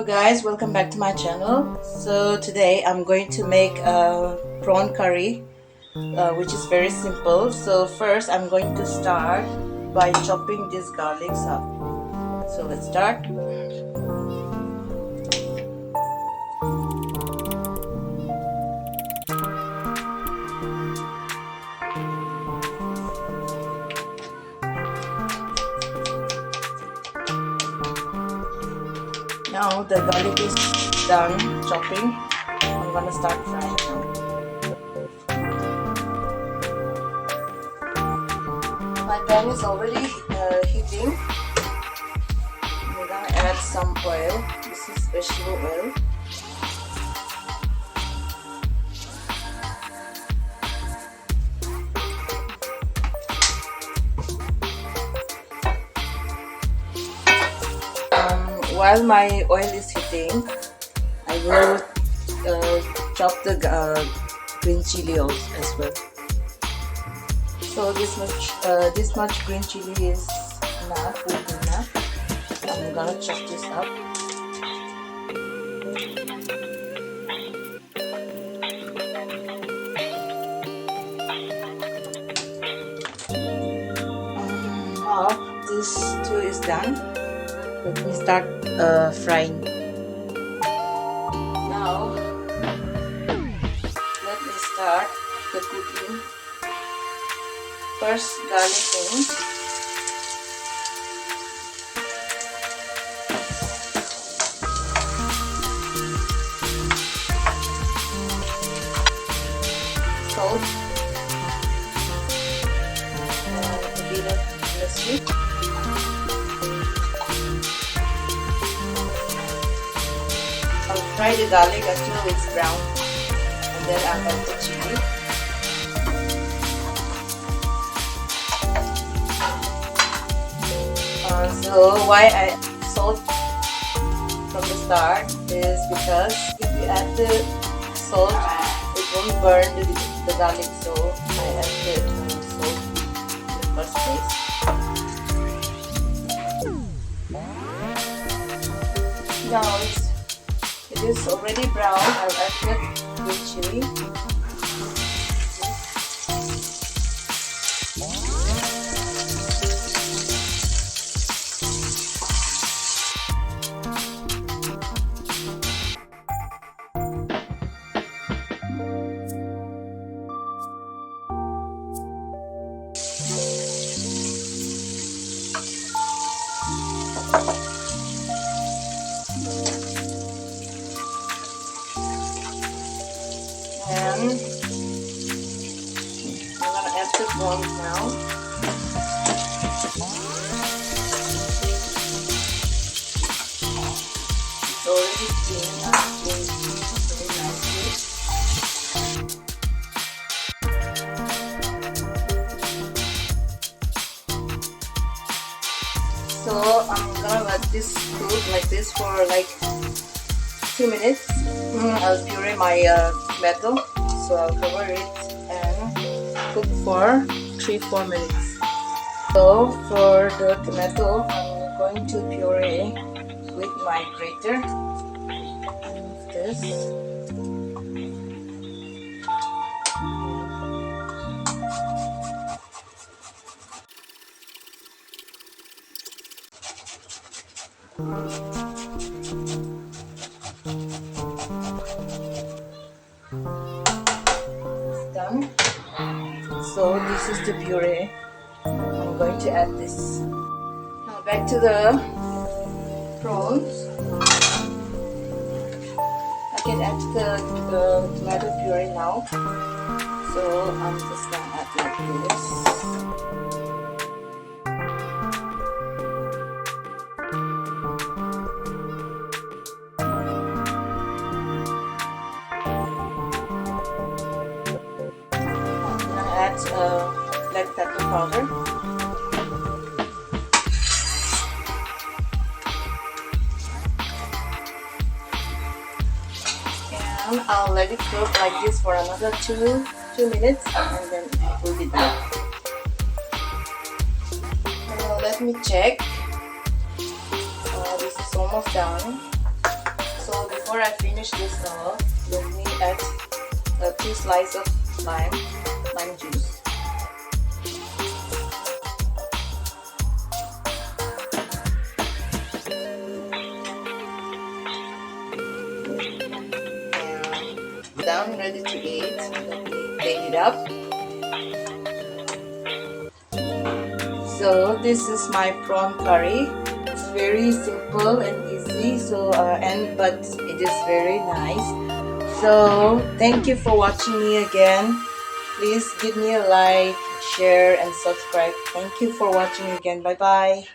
Hello guys, welcome back to my channel. So today I'm going to make a prawn curry, which is very simple. So first I'm going to start by chopping these garlics up. So let's start. Now the garlic is done chopping. I'm gonna start frying now. My pan is already heating. I'm gonna add some oil. This is vegetable oil. While my oil is heating, I will chop the green chili as well. So this much green chili is enough. I'm gonna chop this up. Now this too is done. Let me start frying. Now let me start the cooking. First garlic in. Salt and a bit of mustard. I'll fry the garlic until it's brown, and then I'll add the chili. So why I salt from the start is because if you add the salt, it won't burn the garlic, so I added salt in the first place. Now it is already brown. I'll add the green chili. And I'm gonna add the prawns now. It's already steamed very nicely. So I'm gonna let this cook like this for like 2 minutes. I'll puree my tomato, so I'll cover it and cook for 3-4 minutes. So for the tomato, I'm going to puree with my grater. This. Done. So this is the puree. I'm going to add this. Now back to the prawns. I can add the tomato puree now. So I'm just gonna add like this. Add black pepper powder. And I'll let it cook like this for another 2 minutes, and then it will be done. Now let me check. This is almost done. before I finish this, let me add 2 slices of lime juice. And done, ready to eat. Let me plate it up. So this is my prawn curry. It's very simple and easy. So but it is very nice. So thank you for watching me again. Please give me a like, share, and subscribe. Thank you for watching again. Bye bye.